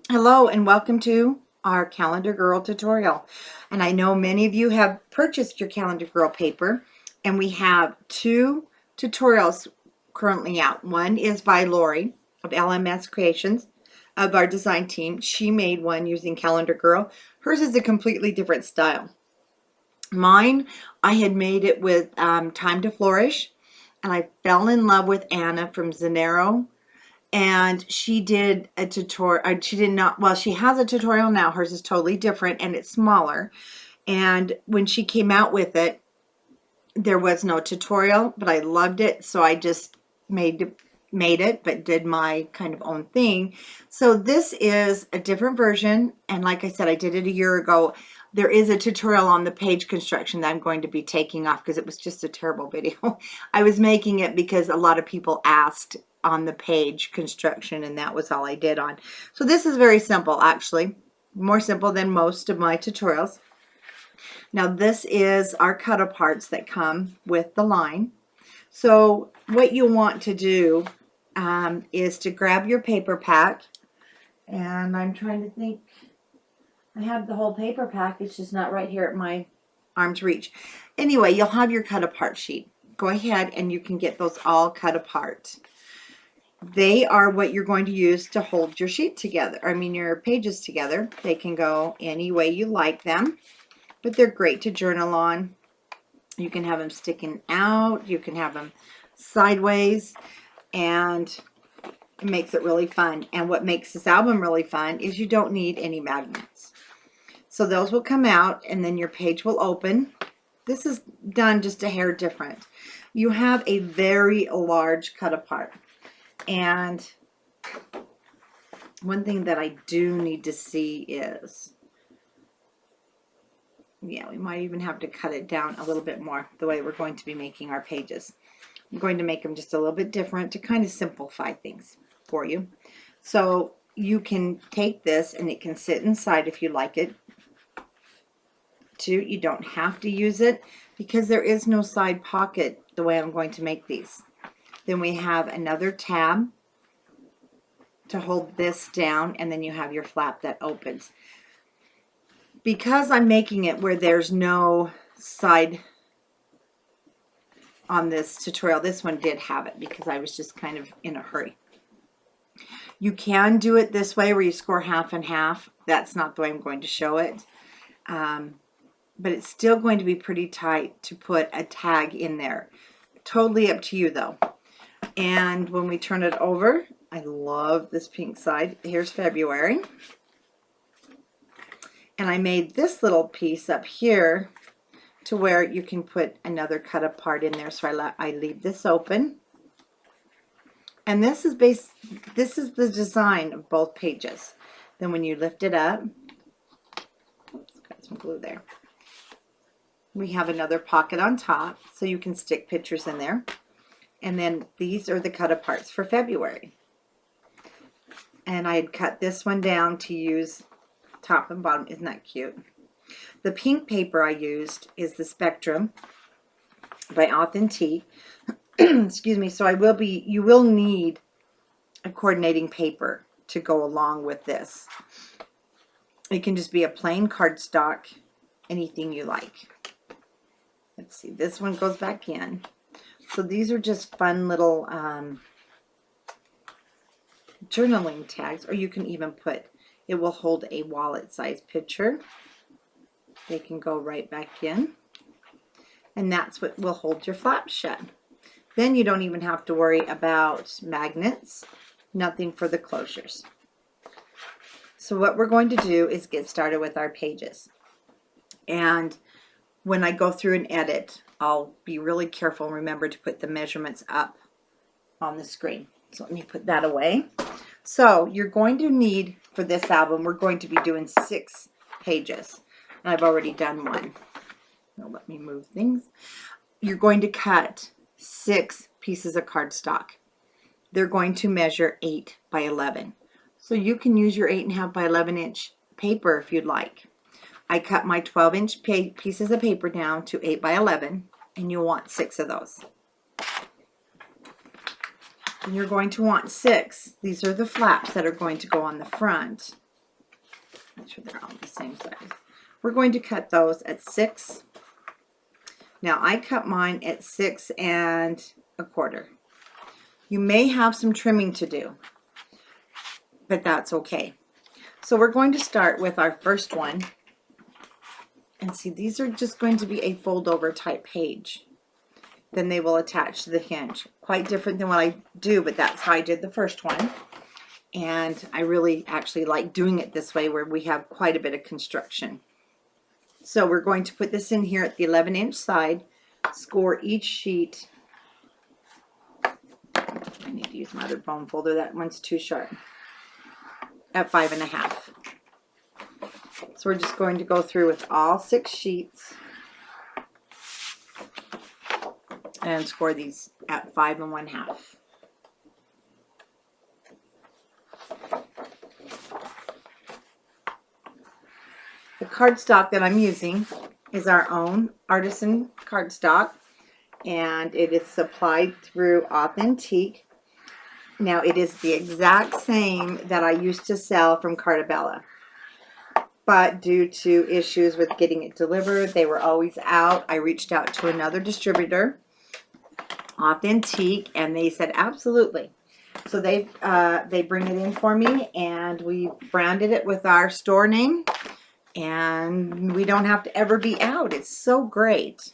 Hello and welcome to our Calendar Girl tutorial. And I know many of you have purchased your Calendar Girl paper, and we have two tutorials currently out. One is by Lori of LMS Creations of our design team. She made one using Calendar Girl. Hers is a completely different style. Mine, I had made it with Time to Flourish, and I fell in love with Anna from Zenero, and she did a tutorial. She did not, well, she has a tutorial now. Hers is totally different and it's smaller. And when she came out with it, there was no tutorial, but I loved it. So I just made it, but did my kind of own thing. So this is a different version. And like I said, I did it a year ago. There is a tutorial on the page construction that I'm going to be taking off because it was just a terrible video. I was making it because a lot of people asked on the page construction, and that was all I did on. So this is very simple, actually, more simple than most of my tutorials. Now this is our cut aparts that come with the line. So what you want to do is to grab your paper pack, and I'm trying to think. I have the whole paper pack. It's just not right here at my arm's reach. Anyway, you'll have your cut apart sheet. Go ahead and you can get those all cut apart. They are what you're going to use to hold your sheet together. I mean, your pages together. They can go any way you like them, but they're great to journal on. You can have them sticking out. You can have them sideways, and it makes it really fun. And what makes this album really fun is you don't need any magnets. So those will come out, and then your page will open. This is done just a hair different. You have a very large cut apart. And one thing that I do need to see is, yeah, we might even have to cut it down a little bit more the way we're going to be making our pages. I'm going to make them just a little bit different to kind of simplify things for you. So you can take this and it can sit inside if you like it. You don't have to use it because there is no side pocket the way I'm going to make these. Then we have another tab to hold this down, and then you have your flap that opens. Because I'm making it where there's no side on this tutorial, this one did have it because I was just kind of in a hurry. You can do it this way where you score half and half. That's not the way I'm going to show it. But it's still going to be pretty tight to put a tag in there. Totally up to you though. And when we turn it over, I love this pink side. Here's February. And I made this little piece up here to where you can put another cut apart in there. So I leave this open. And this is the design of both pages. Then when you lift it up, oops, got some glue there. We have another pocket on top so you can stick pictures in there. And then these are the cut aparts for February. And I had cut this one down to use top and bottom. Isn't that cute? The pink paper I used is the Spectrum by Authentique. Excuse me. So you will need a coordinating paper to go along with this. It can just be a plain cardstock, anything you like. Let's see, this one goes back in. So these are just fun little journaling tags, or you can even put, it will hold a wallet size picture. They can go right back in. And that's what will hold your flap shut. Then you don't even have to worry about magnets, nothing for the closures. So what we're going to do is get started with our pages. And when I go through and edit, I'll be really careful and remember to put the measurements up on the screen. So let me put that away. So you're going to need, for this album, we're going to be doing 6 pages. And I've already done one. Now let me move things. You're going to cut 6 pieces of cardstock. They're going to measure 8 by 11. So you can use your 8.5 by 11 inch paper if you'd like. I cut my 12-inch pieces of paper down to 8 by 11, and you'll want 6 of those. And you're going to want 6. These are the flaps that are going to go on the front. Make sure they're all the same size. We're going to cut those at 6. Now I cut mine at 6 1/4. You may have some trimming to do, but that's okay. So we're going to start with our first one. And see, these are just going to be a fold over type page. Then they will attach to the hinge. Quite different than what I do, but that's how I did the first one. And I really actually like doing it this way where we have quite a bit of construction. So we're going to put this in here at the 11-inch side, score each sheet. I need to use my other bone folder. That one's too sharp. At 5 1/2. So we're just going to go through with all 6 sheets and score these at 5 1/2. The cardstock that I'm using is our own artisan cardstock, and it is supplied through Authentique. Now it is the exact same that I used to sell from Cartabella, but due to issues with getting it delivered, they were always out. I reached out to another distributor, Authentique, and they said absolutely. So they bring it in for me, and we branded it with our store name, and we don't have to ever be out. It's so great.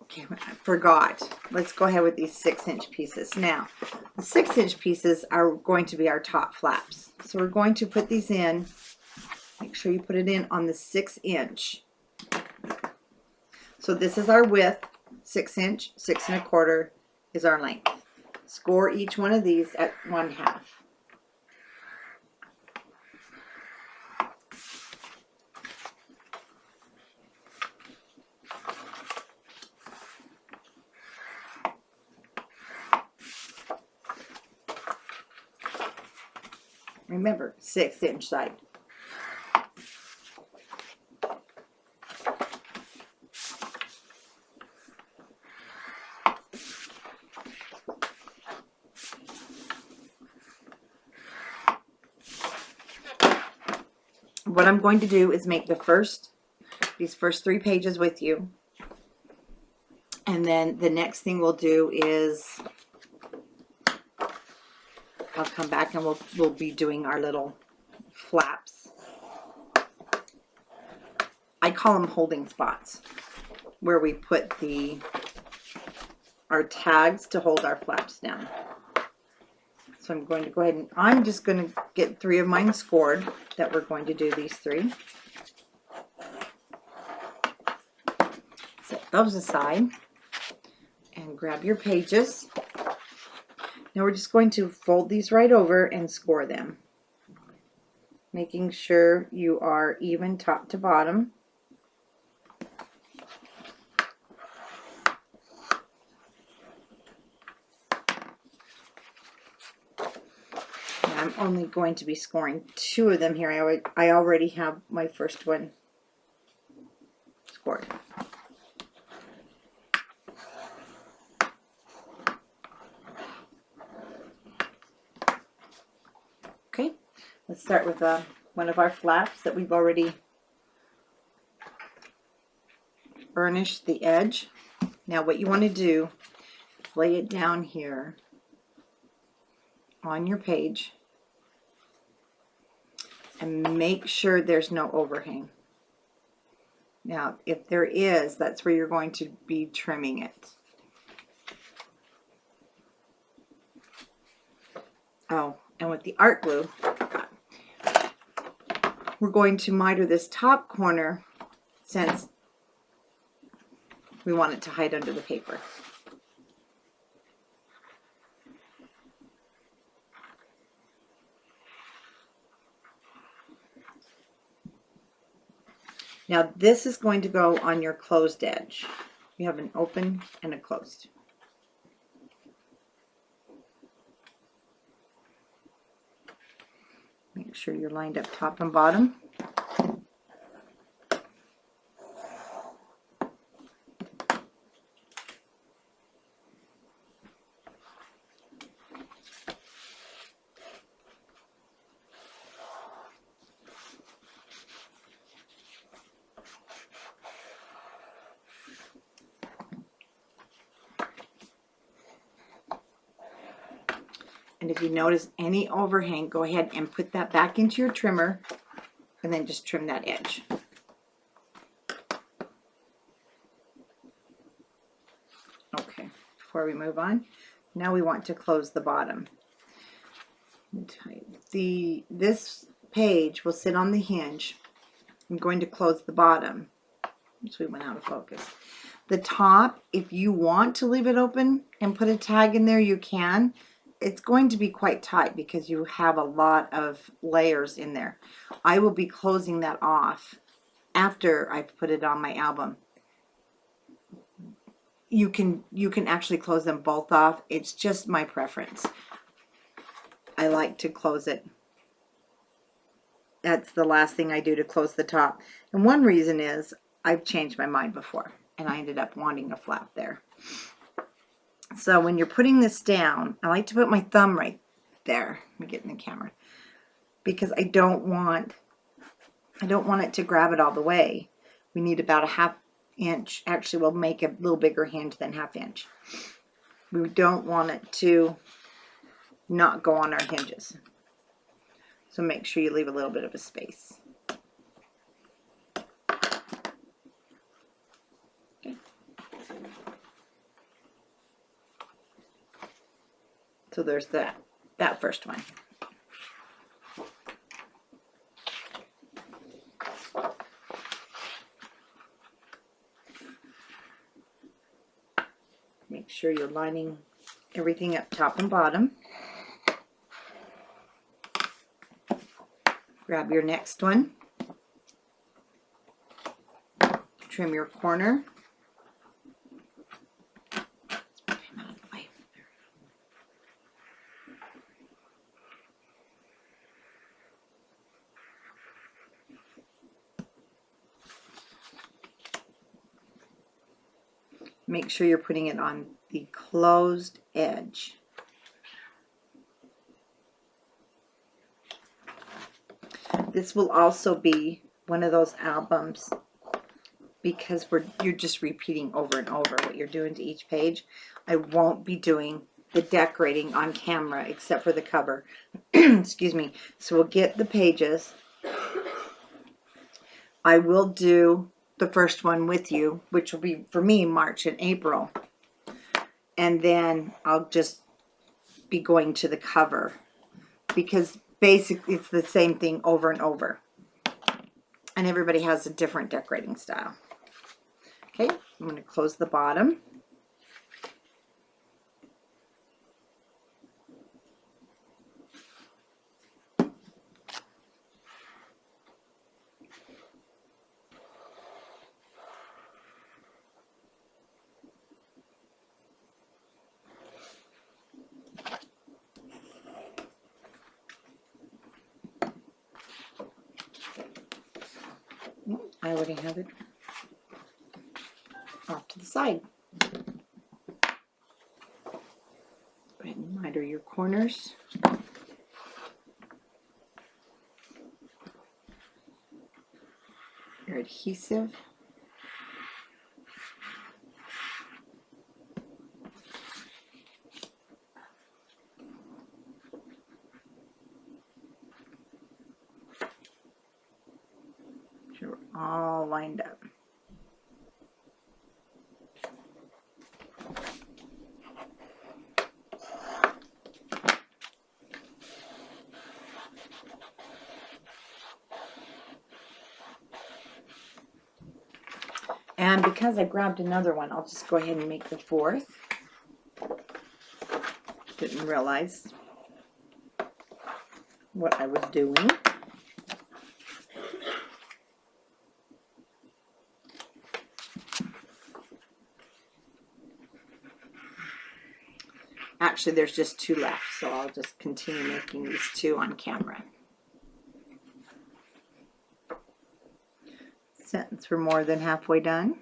Okay, I forgot. Let's go ahead with these 6-inch pieces. Now, the 6-inch pieces are going to be our top flaps. So we're going to put these in. Make sure you put it in on the 6-inch. So this is our width, 6-inch, 6 1/4 is our length. Score each one of these at 1/2. Remember, 6-inch side. What I'm going to do is make these first 3 pages with you. And then the next thing we'll do is I'll come back and we'll be doing our little flaps. I call them holding spots, where we put our tags to hold our flaps down. So I'm going to go ahead and I'm just going to get 3 of mine scored that we're going to do these 3. Set those aside and grab your pages. Now we're just going to fold these right over and score them, making sure you are even top to bottom. And I'm only going to be scoring 2 of them here. I already have my first one scored. Okay, let's start with one of our flaps that we've already burnished the edge. Now what you want to do is lay it down here on your page and make sure there's no overhang. Now if there is, that's where you're going to be trimming it. Oh, and with the art glue, we're going to miter this top corner since we want it to hide under the paper. Now this is going to go on your closed edge. You have an open and a closed. Make sure you're lined up top and bottom. And if you notice any overhang, go ahead and put that back into your trimmer and then just trim that edge. Okay, before we move on, now we want to close the bottom. This page will sit on the hinge. I'm going to close the bottom. So we went out of focus. The top, if you want to leave it open and put a tag in there, you can. It's going to be quite tight because you have a lot of layers in there. I will be closing that off after I've put it on my album. You can actually close them both off. It's just my preference. I like to close it. That's the last thing I do to close the top. And one reason is I've changed my mind before and I ended up wanting a flap there. So when you're putting this down, I like to put my thumb right there. Let me get in the camera. Because I don't want it to grab it all the way. We need about a 1/2 inch. Actually, we'll make a little bigger hinge than 1/2 inch. We don't want it to not go on our hinges. So make sure you leave a little bit of a space. Okay. So there's that first one. Make sure you're lining everything up top and bottom. Grab your next one. Trim your corner. Make sure you're putting it on the closed edge. This will also be one of those albums because you're just repeating over and over what you're doing to each page. I won't be doing the decorating on camera except for the cover. Excuse me. So we'll get the pages. I will do the first one with you, which will be for me March and April. And then I'll just be going to the cover because basically it's the same thing over and over. And everybody has a different decorating style. Okay, I'm going to close the bottom. I already have it off to the side. Go ahead and miter your corners. Your adhesive. Sure we're all lined up. And because I grabbed another one, I'll just go ahead and make the fourth. Didn't realize what I was doing. Actually, there's just 2 left, so I'll just continue making these 2 on camera. Since we're more than halfway done.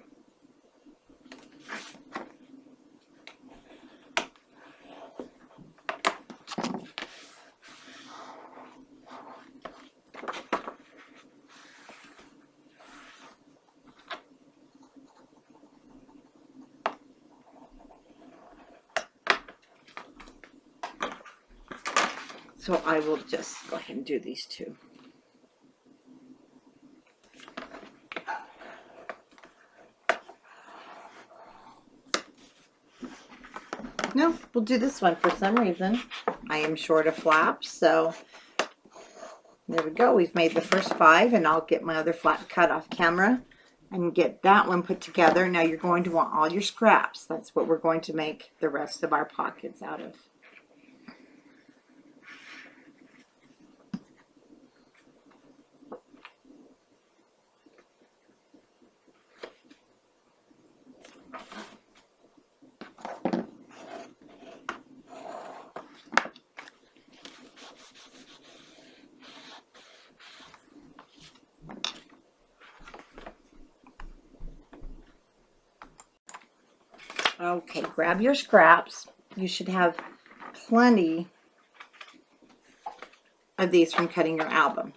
So I will just go ahead and do these two. No, we'll do this one for some reason. I am short of flaps, so there we go. We've made the first 5, and I'll get my other flap cut off camera and get that one put together. Now you're going to want all your scraps. That's what we're going to make the rest of our pockets out of. Okay, grab your scraps. You should have plenty of these from cutting your album.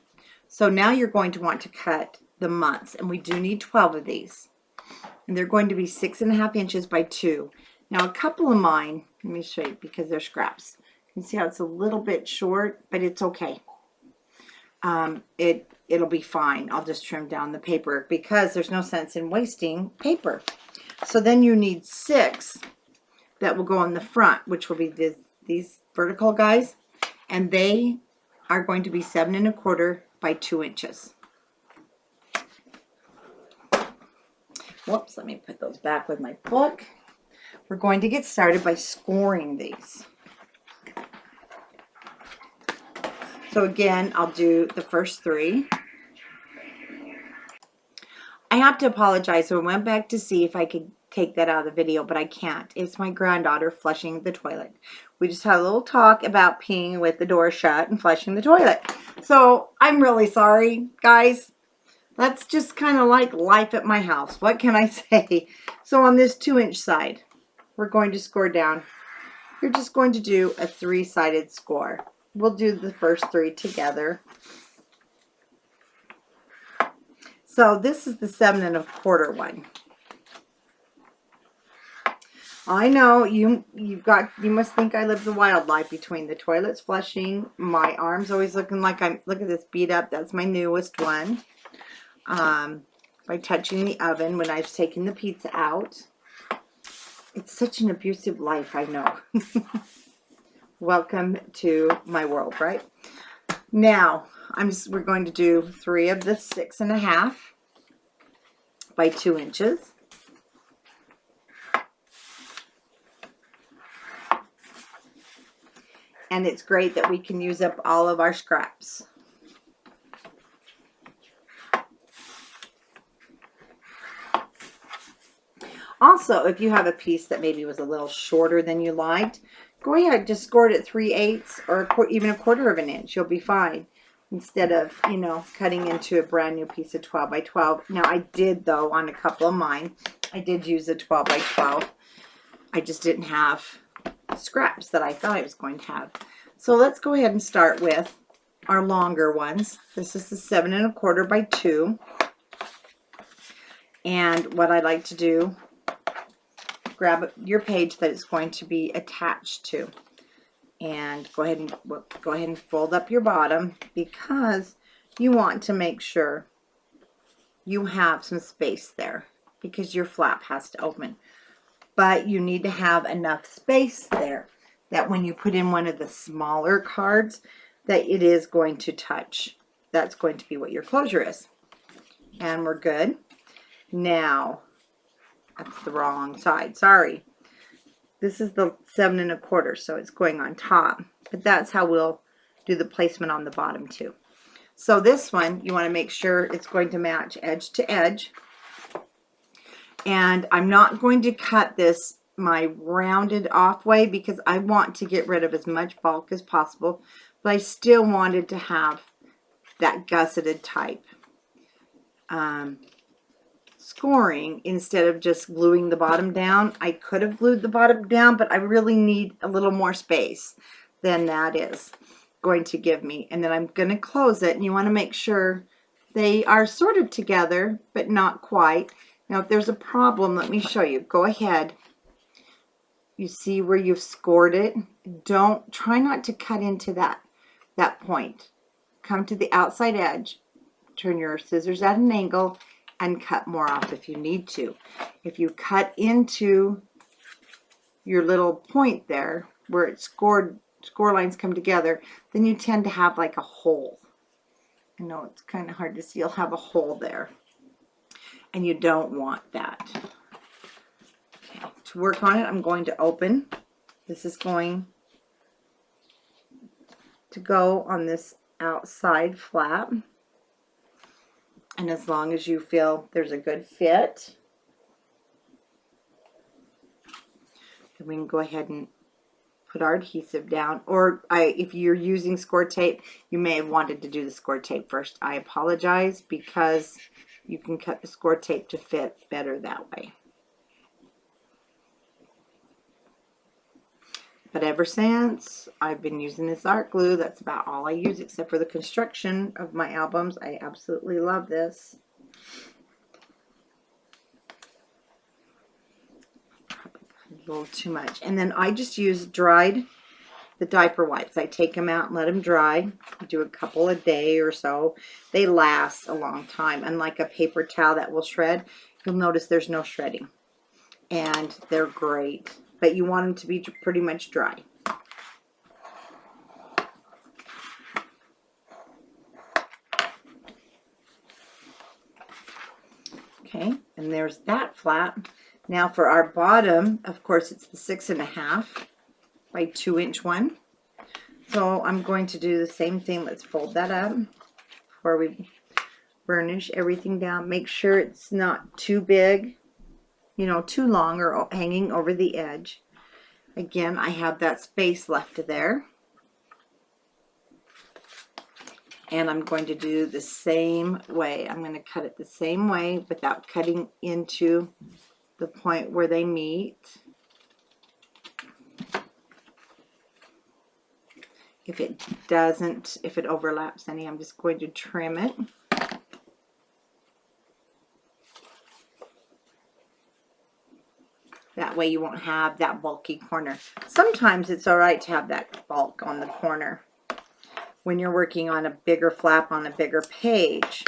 So now you're going to want to cut the months, and we do need 12 of these. And they're going to be 6.5 inches by 2. Now a couple of mine, let me show you because they're scraps. You can see how it's a little bit short, but it's okay. It'll be fine. I'll just trim down the paper because there's no sense in wasting paper. So then you need 6 that will go on the front, which will be these vertical guys, and they are going to be 7.25 by 2 inches. Whoops, let me put those back with my book. We're going to get started by scoring these. So again, I'll do the first 3. I have to apologize. So I went back to see if I could take that out of the video, but I can't. It's my granddaughter flushing the toilet. We just had a little talk about peeing with the door shut and flushing the toilet. So I'm really sorry, guys. That's just kind of like life at my house. What can I say? So on this 2-inch side, we're going to score down. You're just going to do a 3-sided score. We'll do the first 3 together. So this is the 7.25 one. I know you must think I live the wild life between the toilets flushing, my arms always looking like look at this beat up. That's my newest one. By touching the oven when I was taking the pizza out. It's such an abusive life, I know. Welcome to my world, right? Now, we're going to do 3 of the 6.5 by 2 inches. And it's great that we can use up all of our scraps. Also, if you have a piece that maybe was a little shorter than you liked, go ahead, just score it at 3/8 or even 1/4 of an inch. You'll be fine. Instead of, you know, cutting into a brand new piece of 12 by 12. Now, I did, though, on a couple of mine, I did use a 12 by 12. I just didn't have scraps that I thought I was going to have. So let's go ahead and start with our longer ones. This is the 7.25 by 2. And what I like to do, grab your page that it's going to be attached to, and go ahead and fold up your bottom, because you want to make sure you have some space there because your flap has to open. But you need to have enough space there that when you put in one of the smaller cards, that it is going to touch. That's going to be what your closure is. And we're good. Now, that's the wrong side, sorry. This is the 7.25, so it's going on top. But that's how we'll do the placement on the bottom too. So this one, you want to make sure it's going to match edge to edge. And I'm not going to cut this my rounded off way because I want to get rid of as much bulk as possible, but I still wanted to have that gusseted type scoring instead of just gluing the bottom down. I could have glued the bottom down, but I really need a little more space than that is going to give me. And then I'm going to close it, and you want to make sure they are sort of together, but not quite. Now, if there's a problem, let me show you. Go ahead. You see where you've scored it? Try not to cut into that that point. Come to the outside edge, turn your scissors at an angle, and cut more off if you need to. If you cut into your little point there where it's score lines come together, then you tend to have like a hole. I know it's kind of hard to see. You'll have a hole there, and you don't want that. Okay, to work on it, I'm going to open. This is going to go on this outside flap, and as long as you feel there's a good fit, then we can go ahead and put our adhesive down. Or if you're using score tape, you may have wanted to do the score tape first. I apologize, because you can cut the score tape to fit better that way. But ever since I've been using this art glue, that's about all I use, except for the construction of my albums. I absolutely love this. A little too much. And then I just use the diaper wipes. I take them out and let them dry. I do a couple a day or so. They last a long time. Unlike a paper towel that will shred, you'll notice there's no shredding. And they're great. But you want them to be pretty much dry. Okay, and there's that flap. Now for our bottom, of course, it's the 6.5 by 2-inch one. So I'm going to do the same thing. Let's fold that up before we burnish everything down. Make sure it's not too big, you know, too long or hanging over the edge. Again, I have that space left there. And I'm going to do the same way. I'm going to cut it the same way without cutting into the point where they meet. If it overlaps any, I'm just going to trim it. That way you won't have that bulky corner. Sometimes it's all right to have that bulk on the corner when you're working on a bigger flap on a bigger page.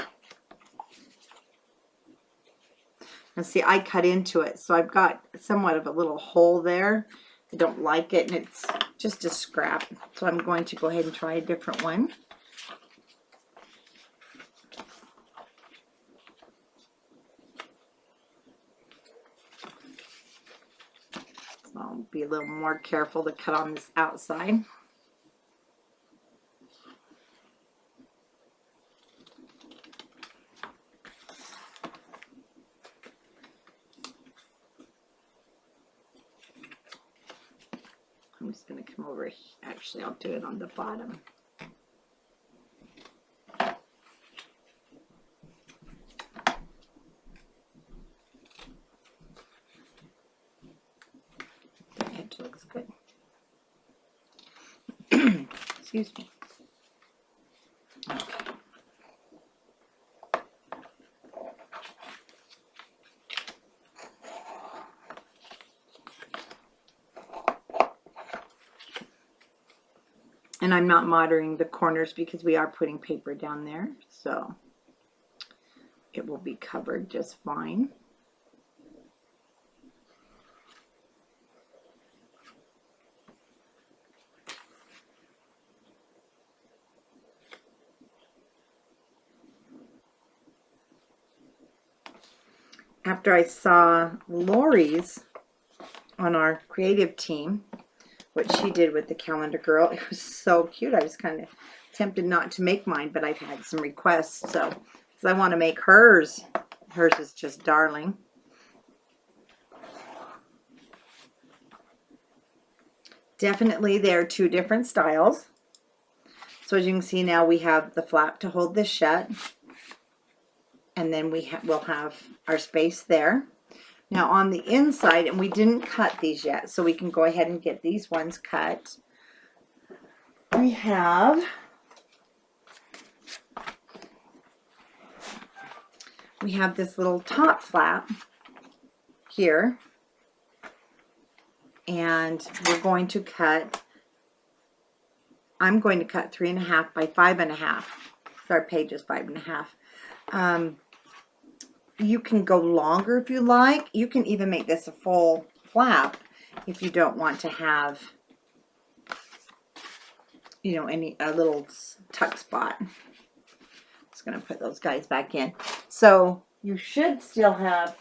And see, I cut into it, so I've got somewhat of a little hole there. I don't like it, and it's just a scrap. So I'm going to go ahead and try a different one. So I'll be a little more careful to cut on this outside. I'm just going to come over. Actually, I'll do it on the bottom. The edge looks good. Excuse me. Okay. And I'm not moddering the corners because we are putting paper down there, so it will be covered just fine. After I saw Lori's on our creative team, what she did with the calendar girl, it was so cute. I was kind of tempted not to make mine, but I've had some requests, so because I want to make hers. Hers is just darling. Definitely there are two different styles. So as you can see now, we have the flap to hold this shut, and then we'll have our space there. Now on the inside, and we didn't cut these yet, so we can go ahead and get these ones cut. We have this little top flap here, and we're going to cut I'm going to cut 3.5 by 5.5. So our page is 5.5. You can go longer if you like. You can even make this a full flap if you don't want to have, you know, a little tuck spot. Just going to put those guys back in. So you should still have,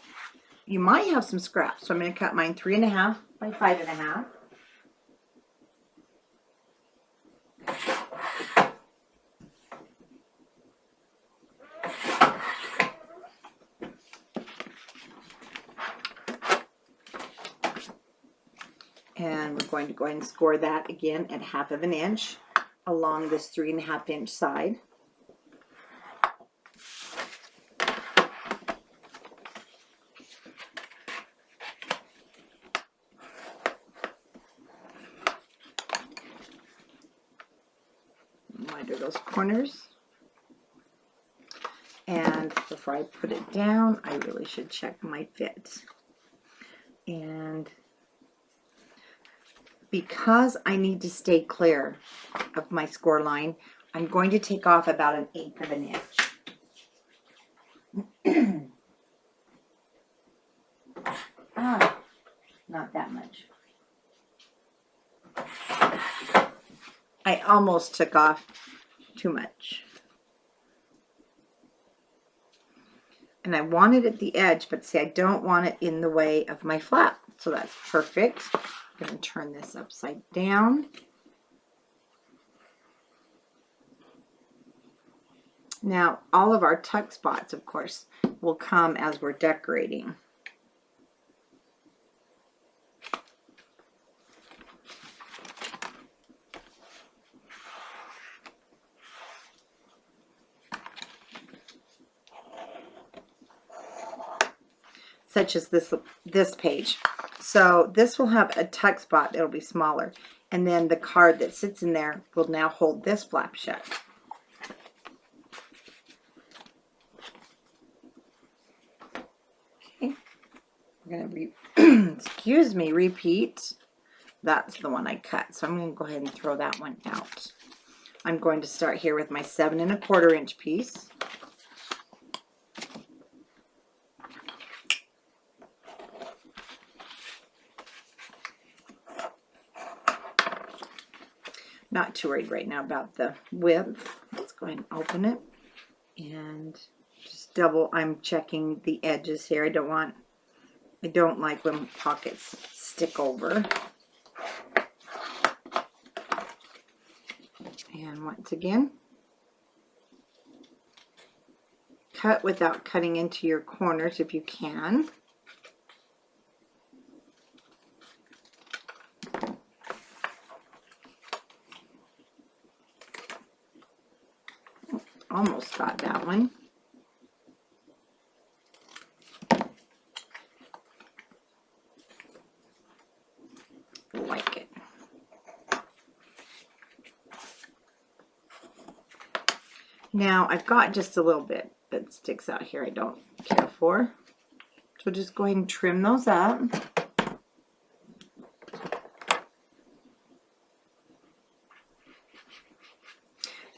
you might have some scraps. So I'm going to cut mine 3.5 by 5.5. And we're going to go ahead and score that again at 1/2 inch along this 3.5 inch side. Wider those corners. And before I put it down, I really should check my fit. And because I need to stay clear of my score line, I'm going to take off about 1/8 inch. Not that much. I almost took off too much. And I want it at the edge, but see, I don't want it in the way of my flap. So that's perfect. I'm going to turn this upside down. Now, all of our tuck spots, of course, will come as we're decorating. Such as this page. So this will have a tuck spot. It'll be smaller. And then the card that sits in there will now hold this flap shut. Okay. We're going to, excuse me, repeat. That's the one I cut. So I'm going to go ahead and throw that one out. I'm going to start here with my 7¼ inch piece. Not too worried right now about the width. Let's go ahead and open it. And just double, I'm checking the edges here. I don't like when pockets stick over. And once again, cut without cutting into your corners if you can. Almost got that one. Like it. Now I've got just a little bit that sticks out here I don't care for. So just go ahead and trim those up.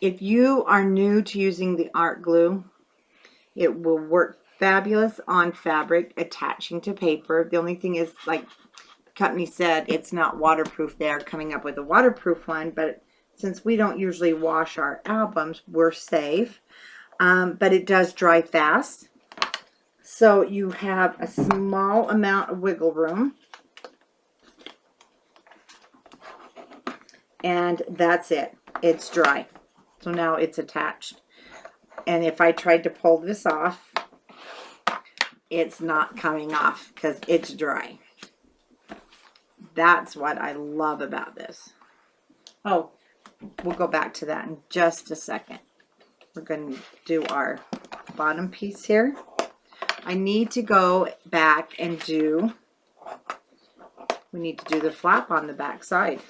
If you are new to using the art glue, it will work fabulous on fabric attaching to paper. The only thing is, like the company said, it's not waterproof. They're coming up with a waterproof one, but since we don't usually wash our albums, we're safe. But it does dry fast. So you have a small amount of wiggle room. And that's it. It's dry. So now it's attached. And if I tried to pull this off, it's not coming off because it's dry. That's what I love about this. Oh, we'll go back to that in just a second. We're going to do our bottom piece here. I need to go back and we need to do the flap on the back side.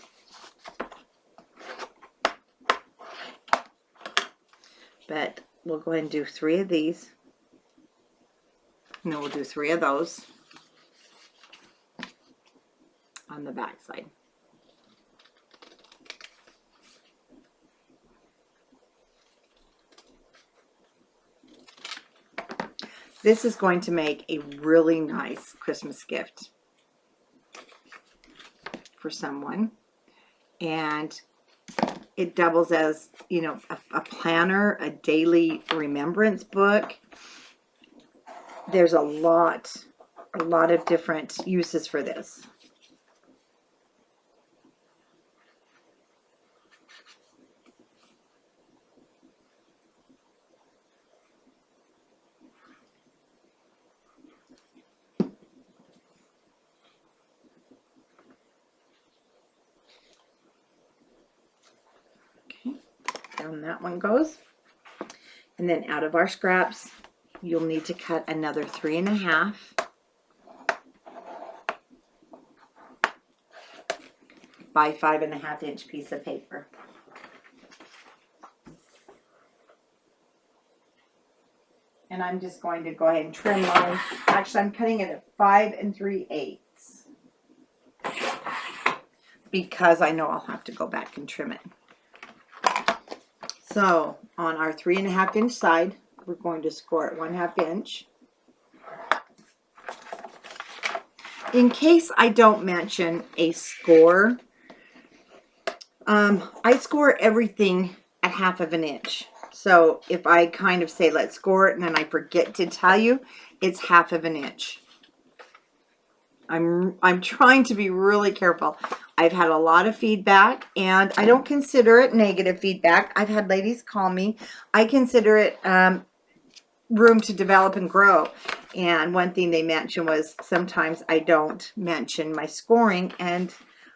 But we'll go ahead and do 3 of these. And then we'll do 3 of those on the back side. This is going to make a really nice Christmas gift for someone. And it doubles as, you know, a planner, a daily remembrance book. There's a lot of different uses for this. Okay, down that one goes. And then out of our scraps, you'll need to cut another 3.5 by 5.5 inch piece of paper. And I'm just going to go ahead and trim mine. Actually, I'm cutting it at 5 3/8 because I know I'll have to go back and trim it. So on our 3.5 inch side, we're going to score it 1/2 inch. In case I don't mention a score, I score everything at 1/2 inch. So if I kind of say, let's score it, and then I forget to tell you, it's 1/2 inch. I'm trying to be really careful. I've had a lot of feedback, and I don't consider it negative feedback. I've had ladies call me. I consider it room to develop and grow. And one thing they mentioned was sometimes I don't mention my scoring, and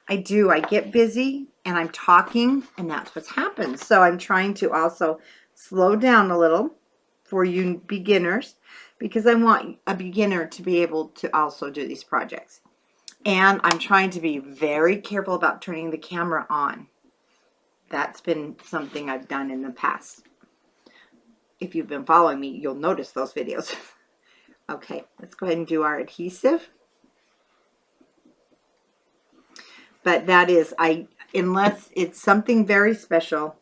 I do. I get busy and I'm talking, and that's what's happened. So I'm trying to also slow down a little for you beginners, because I want a beginner to be able to also do these projects. And I'm trying to be very careful about turning the camera on. That's been something I've done in the past. If you've been following me, you'll notice those videos. Okay, let's go ahead and do our adhesive. But that is, unless it's something very special,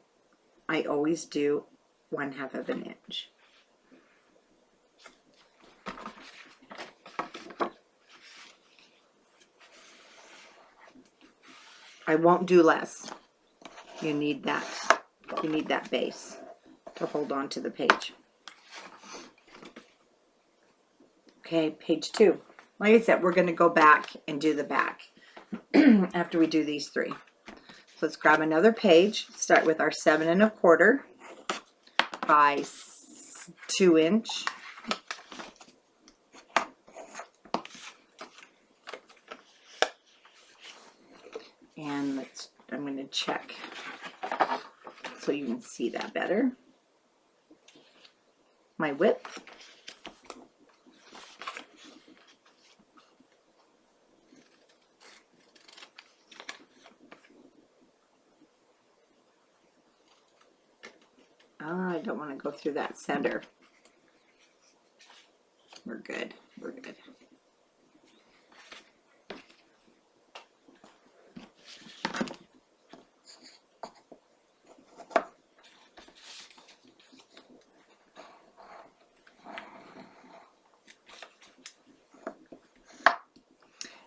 I always do 1/2 inch. I won't do less. You need that. You need that base to hold on to the page. Okay, page 2. Like I said, we're going to go back and do the back after we do these 3. So let's grab another page. Start with our 7 1/4 by 2 inch. And I'm going to check so you can see that better. My width. I don't want to go through that center. We're good. We're good.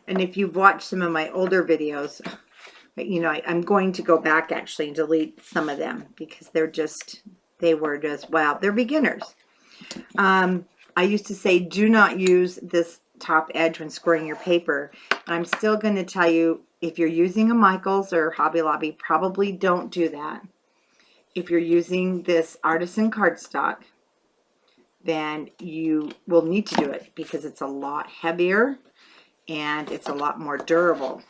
And if you've watched some of my older videos, you know, I'm going to go back actually and delete some of them because they were just, wow, they're beginners. I used to say, do not use this top edge when scoring your paper. I'm still going to tell you, if you're using a Michaels or Hobby Lobby, probably don't do that. If you're using this artisan cardstock, then you will need to do it because it's a lot heavier and it's a lot more durable.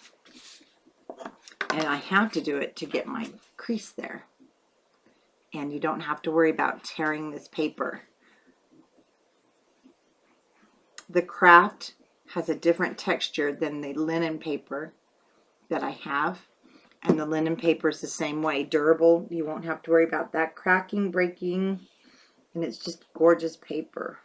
And I have to do it to get my crease there. And you don't have to worry about tearing this paper. The craft has a different texture than the linen paper that I have. And the linen paper is the same way. Durable. You won't have to worry about that cracking, breaking. And it's just gorgeous paper.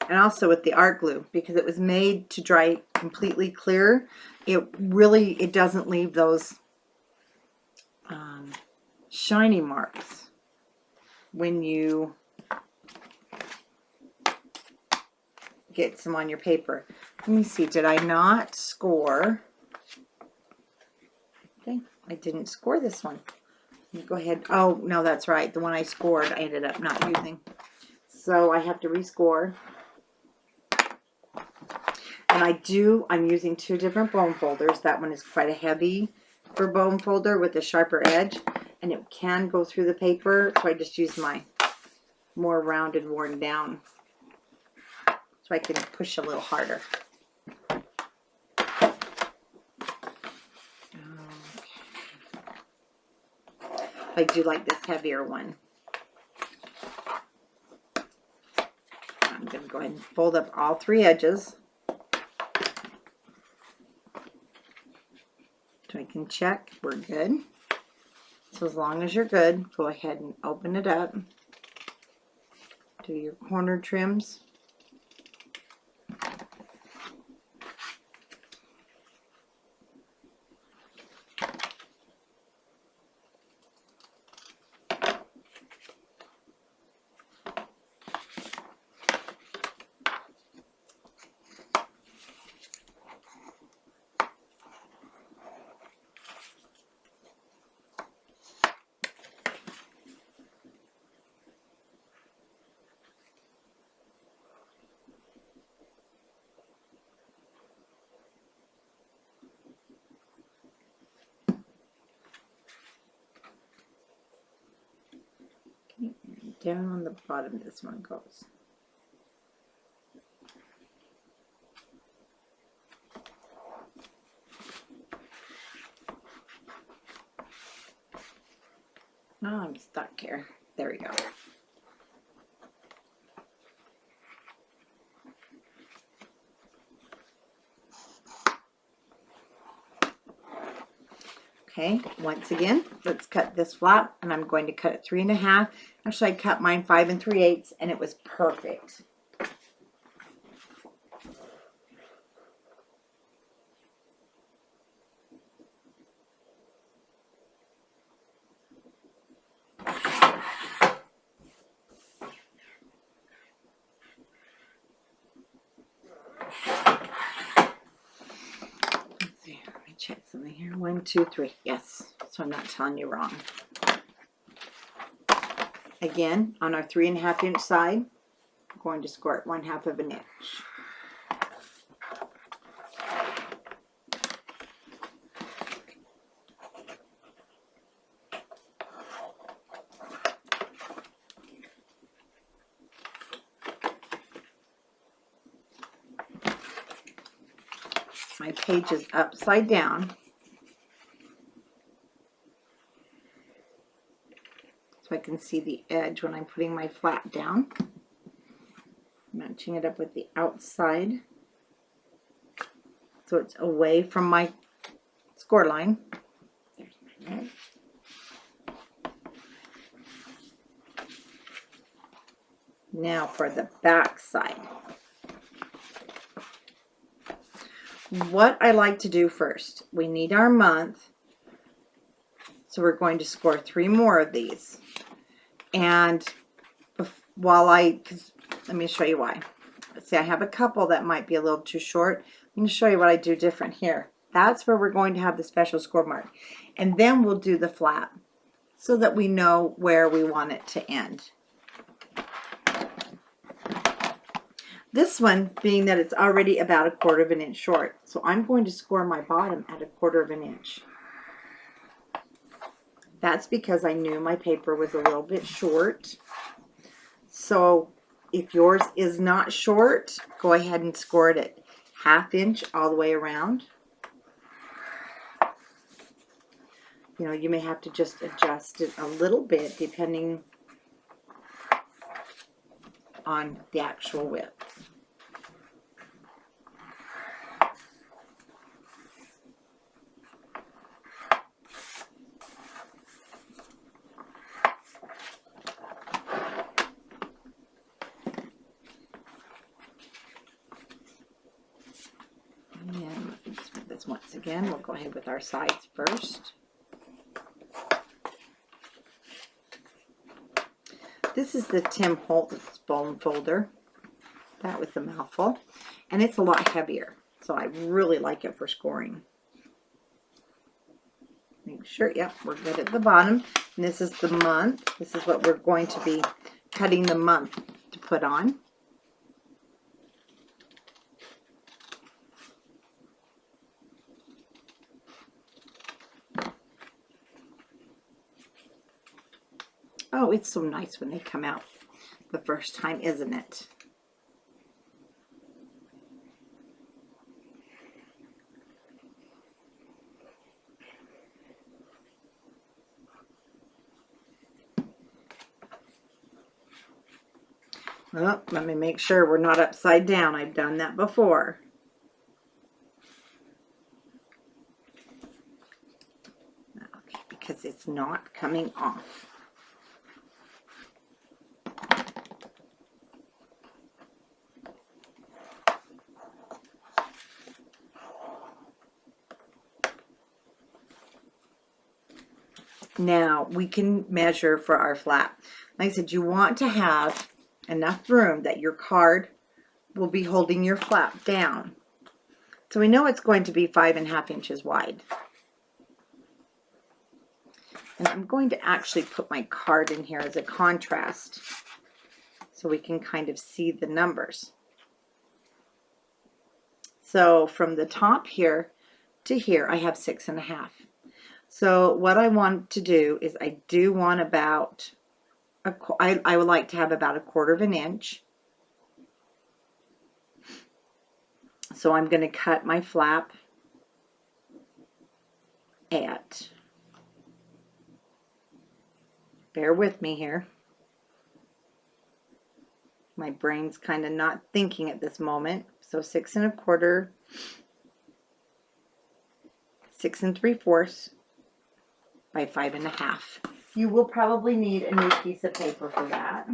And and also with the art glue, because it was made to dry completely clear. It doesn't leave those shiny marks when you get some on your paper. Let me see, did I not score? Okay, I didn't score this one. Let me go ahead. Oh, no, that's right. The one I scored, I ended up not using. So I have to rescore. And I'm using 2 different bone folders. That one is quite a heavy for bone folder with a sharper edge. And it can go through the paper. So I just use my more rounded, worn down. So I can push a little harder. I do like this heavier one. I'm going to go ahead and fold up all 3 edges. So I can check we're good. So as long as you're good, go ahead and open it up. Do your corner trims. Down on the bottom this one goes. Oh, I'm stuck here. There we go. Okay, once again, let's cut this flap, and I'm going to cut it 3 1/2. Actually, I cut mine 5 3/8, and it was perfect. Let me check something here. 1, 2, 3. Yes, so I'm not telling you wrong. Again, on our 3 1/2 inch side, I'm going to score it 1/2 of an inch. My page is upside down. So I can see the edge when I'm putting my flap down. Matching it up with the outside. So it's away from my score line. There's my edge. Now for the back side. What I like to do first, we need our month. So we're going to score 3 more of these. And let me show you why. See, I have a couple that might be a little too short. I'm going to show you what I do different here. That's where we're going to have the special score mark. And then we'll do the flap so that we know where we want it to end. This one being that it's already about 1/4 of an inch short. So I'm going to score my bottom at 1/4 of an inch. That's because I knew my paper was a little bit short. So if yours is not short, go ahead and score it at 1/2 inch all the way around. You know, you may have to just adjust it a little bit depending on the actual width. So once again, we'll go ahead with our sides first. This is the Tim Holtz bone folder. That was a mouthful. And it's a lot heavier. So I really like it for scoring. Make sure, yep, we're good at the bottom. And this is the month. This is what we're going to be cutting the month to put on. Oh, it's so nice when they come out the first time, isn't it? Oh, let me make sure we're not upside down. I've done that before. Okay, because it's not coming off. Now we can measure for our flap. Like I said, you want to have enough room that your card will be holding your flap down. So we know it's going to be 5.5 inches wide. And I'm going to actually put my card in here as a contrast so we can kind of see the numbers. So from the top here to here, I have 6.5. So what I want to do is I do want about, I would like to have about 1/4 inch. So I'm going to cut my flap at, bear with me here. My brain's kind of not thinking at this moment. So 6 1/4, 6 3/4 by 5.5. You will probably need a new piece of paper for that.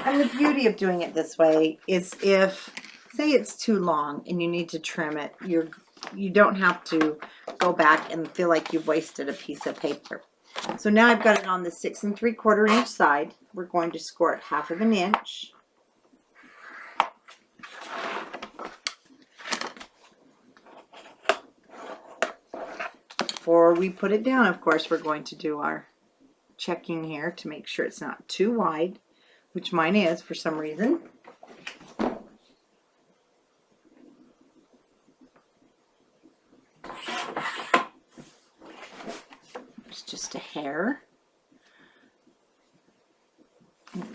And the beauty of doing it this way is if, say it's too long and you need to trim it, you don't have to go back and feel like you've wasted a piece of paper. So now I've got it on the 6 3/4 inch side. We're going to score it 1/2 inch. Before we put it down, of course, we're going to do our checking here to make sure it's not too wide, which mine is for some reason. It's just a hair. I'm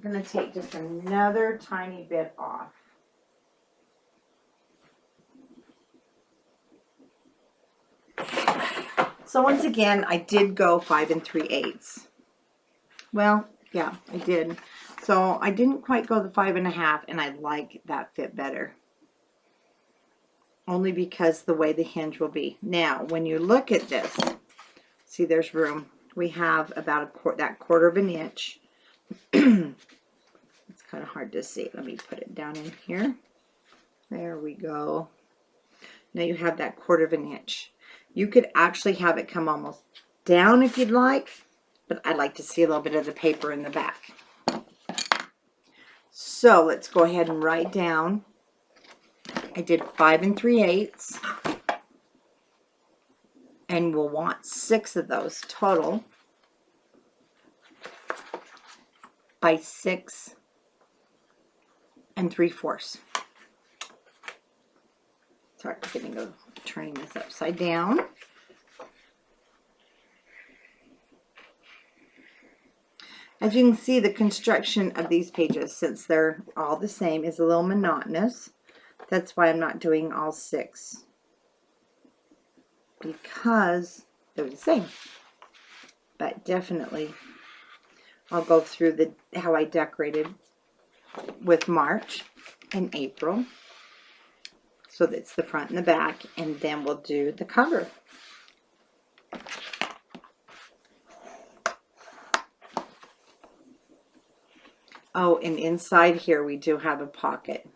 going to take just another tiny bit off. So once again, I did go 5 3/8. Well, yeah, I did. So I didn't quite go the 5.5, and I like that fit better. Only because the way the hinge will be. Now, when you look at this, see there's room. We have about that 1/4 inch. It's kind of hard to see. Let me put it down in here. There we go. Now you have that 1/4 inch. You could actually have it come almost down if you'd like, but I like to see a little bit of the paper in the back. So let's go ahead and write down. I did 5 3/8, and we'll want 6 of those total by 6 3/4. Sorry, I'm going to go turning this upside down. As you can see, the construction of these pages, since they're all the same, is a little monotonous. That's why I'm not doing all 6, because they're the same. But definitely, I'll go through how I decorated with March and April. So that's the front and the back, and then we'll do the cover. Oh, and inside here we do have a pocket.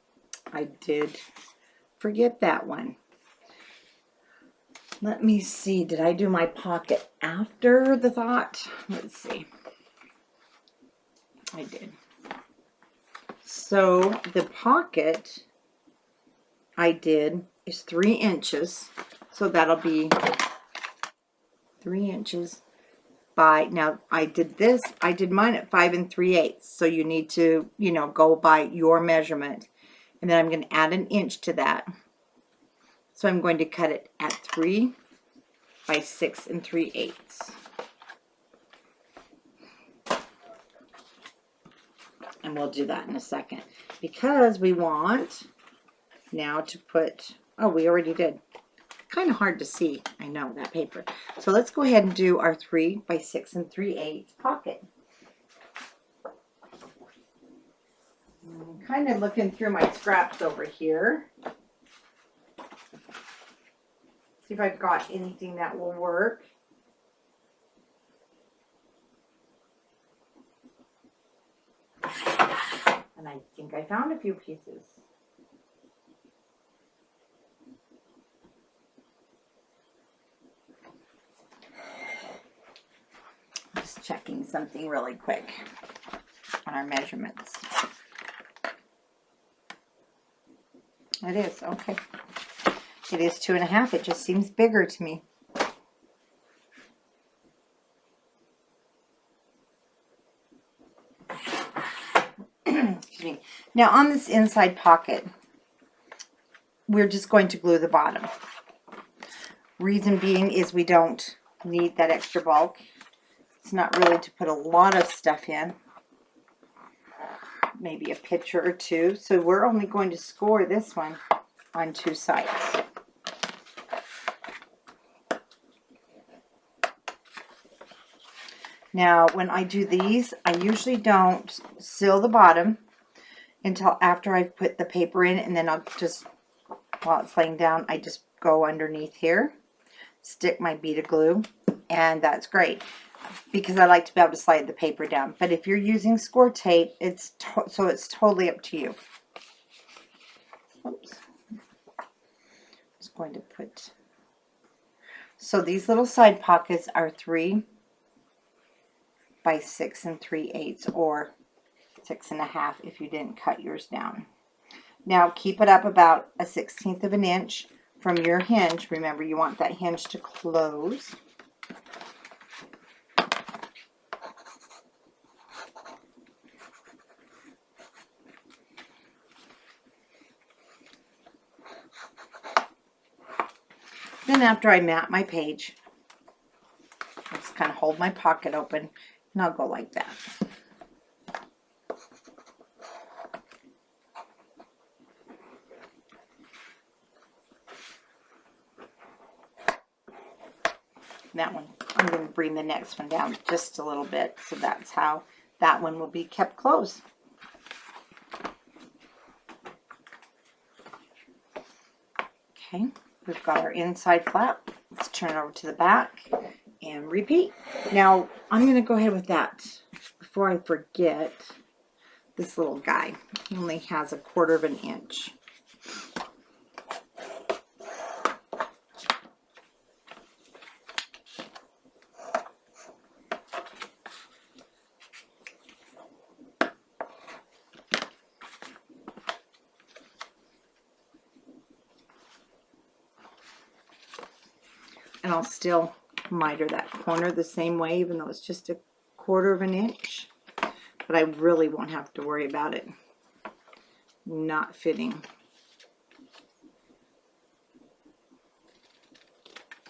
I did forget that one. Let me see. Did I do my pocket after the thought? Let's see. I did. So the pocket I did is 3 inches. So that'll be 3 inches by, now I did this, I did mine at 5 3/8. So you need to, you know, go by your measurement. And then I'm going to add an inch to that. So I'm going to cut it at 3 by 6 3/8. And we'll do that in a second. Because we want now to put, oh, we already did. Kind of hard to see, I know, that paper. So let's go ahead and do our 3 by 6 3/8 pocket. I'm kind of looking through my scraps over here. See if I've got anything that will work. And I think I found a few pieces. Just checking something really quick on our measurements. It is, okay. It is 2 1/2. It just seems bigger to me. Excuse me. Now on this inside pocket, we're just going to glue the bottom. Reason being is we don't need that extra bulk. It's not really to put a lot of stuff in. Maybe a picture or two. So we're only going to score this one on 2 sides. Now, when I do these, I usually don't seal the bottom until after I've put the paper in, and then I'll just, while it's laying down, I just go underneath here, stick my bead of glue, and that's great because I like to be able to slide the paper down. But if you're using score tape, it's totally up to you. Oops. I'm just going to put, so these little side pockets are 3 by 6 3/8 or 6 1/2 if you didn't cut yours down. Now keep it up about 1/16 of an inch from your hinge. Remember, you want that hinge to close. Then after I mat my page, I just kind of hold my pocket open and I'll go like that. That one, I'm going to bring the next one down just a little bit, so that's how that one will be kept closed. Okay, we've got our inside flap. Let's turn it over to the back and repeat. Now, I'm going to go ahead with that. Before I forget, this little guy, he only has 1/4 of an inch. And I'll still miter that corner the same way, even though it's just 1/4 of an inch. But I really won't have to worry about it not fitting.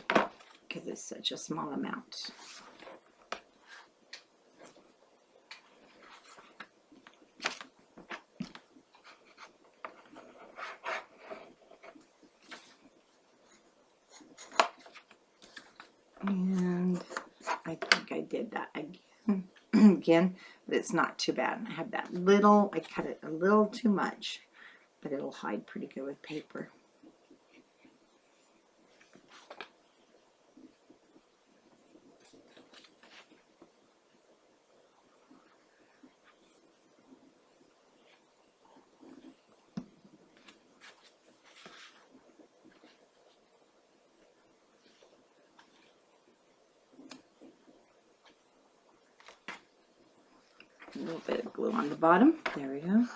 Because it's such a small amount. And I think I did that again, but it's not too bad. I have that little, I cut it a little too much, but it'll hide pretty good with paper. A little bit of glue on the bottom. There we go.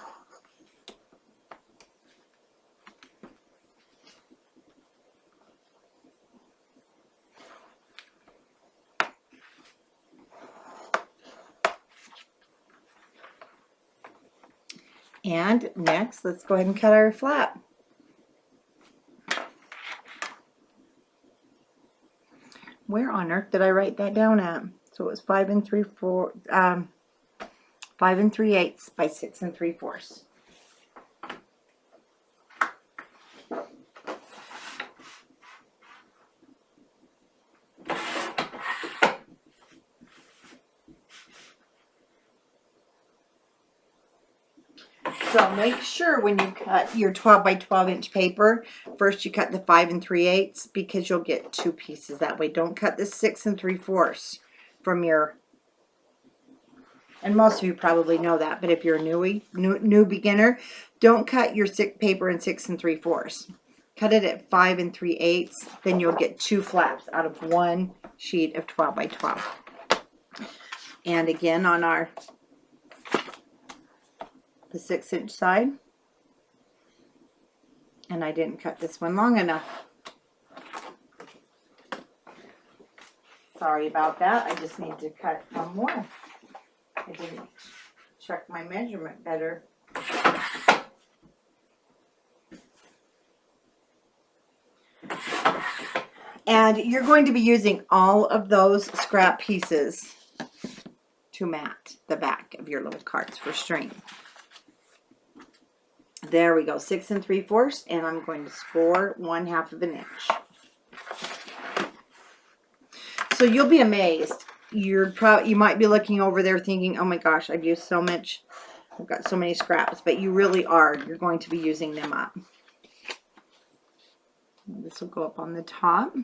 And next, let's go ahead and cut our flap. Where on earth did I write that down at? So it was 5 3/8 by 6 3/4. So make sure when you cut your 12 by 12 inch paper, first you cut the 5 3/8 because you'll get two pieces that way. Don't cut the 6 3/4 from your, and most of you probably know that, but if you're a new beginner, don't cut your paper in 6 3/4. Cut it at 5 3/8, then you'll get two flaps out of one sheet of 12 by 12. And again on the 6-inch side, and I didn't cut this one long enough. Sorry about that. I just need to cut one more. I didn't check my measurement better. And you're going to be using all of those scrap pieces to mat the back of your little cards for string. There we go, 6 3/4, and I'm going to score 1/2 of an inch. So you'll be amazed. You might be looking over there thinking, oh my gosh, I've used so much. I've got so many scraps, but you really are. You're going to be using them up. This will go up on the top.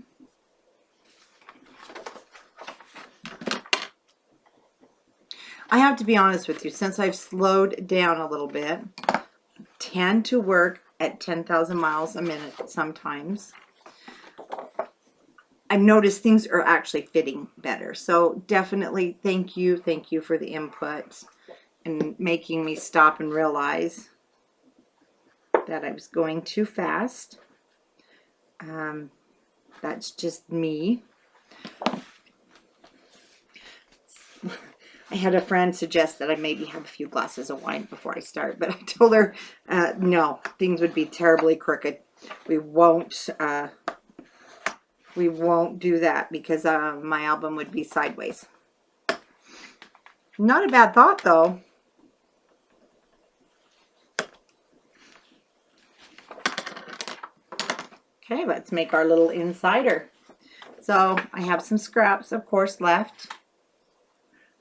I have to be honest with you, since I've slowed down a little bit, tend to work at 10,000 miles a minute sometimes. I've noticed things are actually fitting better. So definitely thank you for the input and making me stop and realize that I was going too fast. That's just me. I had a friend suggest that I maybe have a few glasses of wine before I start, but I told her no, things would be terribly crooked. We won't do that because my album would be sideways. Not a bad thought though. Okay, let's make our little insider. So I have some scraps, of course, left.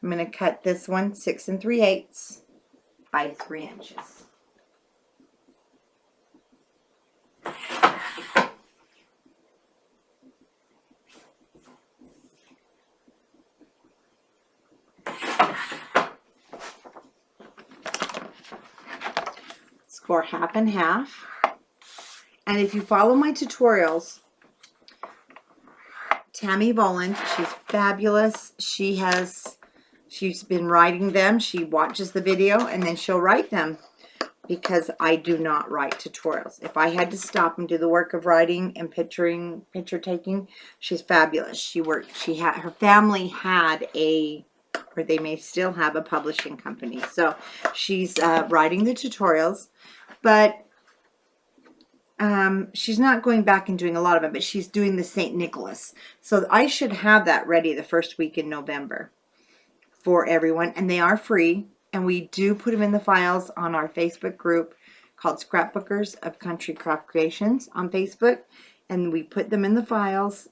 I'm going to cut this one 6 3/8 by 3 inches. Score 1/2 and 1/2. And if you follow my tutorials, Tammy Voland, she's fabulous. She's been writing them. She watches the video and then she'll write them because I do not write tutorials. If I had to stop and do the work of writing and picture taking, she's fabulous. Her family had or they may still have a publishing company. So she's writing the tutorials, but she's not going back and doing a lot of them, but she's doing the St. Nicholas. So I should have that ready the first week in November for everyone, and they are free, and we do put them in the files on our Facebook group called Scrapbookers of Country Craft Creations on Facebook, and we put them in the files.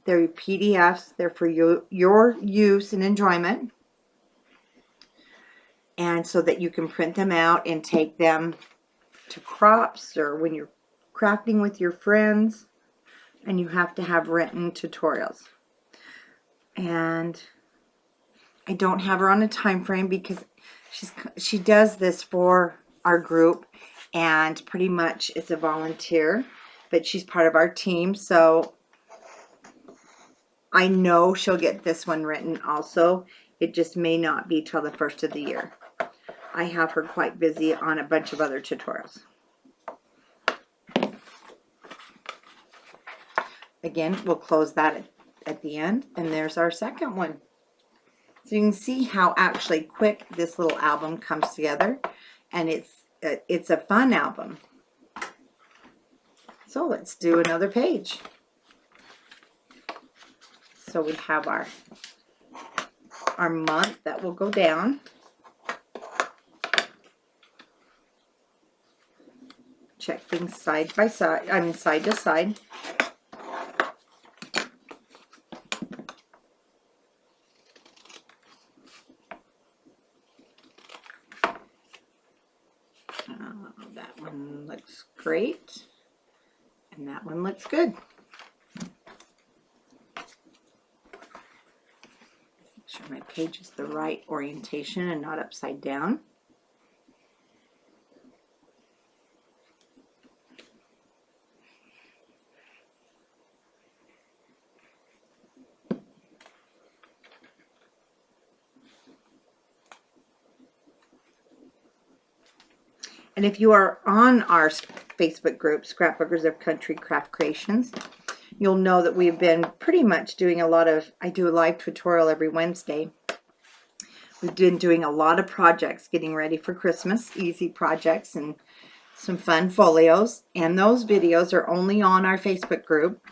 They're PDFs. They're for your use and enjoyment, and so that you can print them out and take them to crops or when you're crafting with your friends and you have to have written tutorials. And I don't have her on a time frame because she does this for our group and pretty much it's a volunteer, but she's part of our team, so I know she'll get this one written also. It just may not be till the first of the year. I have her quite busy on a bunch of other tutorials. Again, we'll close that at the end, and there's our second one. So you can see how actually quick this little album comes together, and it's a fun album. So let's do another page. So we have our month that will go down. Check things side by side, I mean side to side. That one looks great, and that one looks good. Make sure my page is the right orientation and not upside down. And if you are on our Facebook group, Scrapbookers of Country Craft Creations, you'll know that we've been pretty much doing I do a live tutorial every Wednesday. We've been doing a lot of projects, getting ready for Christmas, easy projects and some fun folios. And those videos are only on our Facebook group.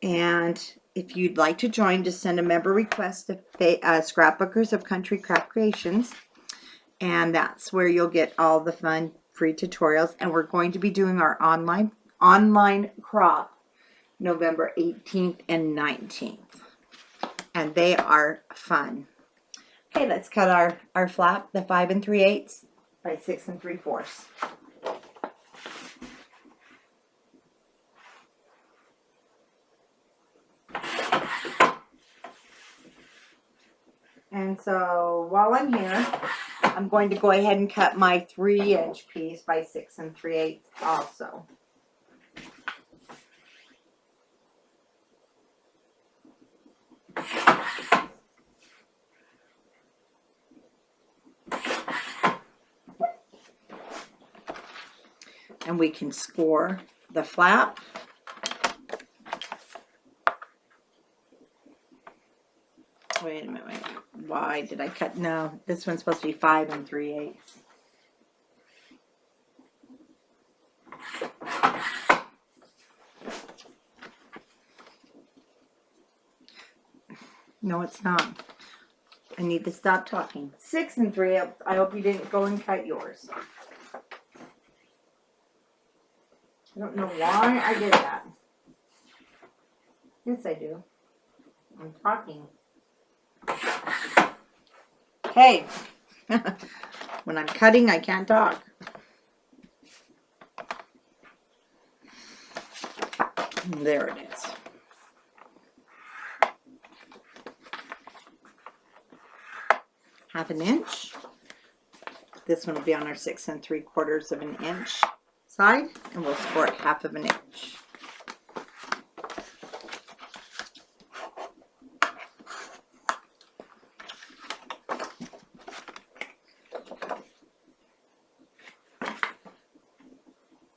And if you'd like to join, just send a member request to Scrapbookers of Country Craft Creations. And that's where you'll get all the fun free tutorials. And we're going to be doing our online crop November 18th and 19th. And they are fun. Okay, let's cut our flap, the 5 3/8 by 6 3/4. And so while I'm here, I'm going to go ahead and cut my 3-inch piece by 6 3/8 also. And we can score the flap. Wait a minute, why did I cut? No, this one's supposed to be 5 3/8. No, it's not. I need to stop talking. 6 3/8. I hope you didn't go and cut yours. I don't know why I did that. Yes, I do. I'm talking. Hey, when I'm cutting, I can't talk. There it is. Half an inch. This one will be on our 6 3/4 of an inch side, and we'll score it 1/2 of an inch.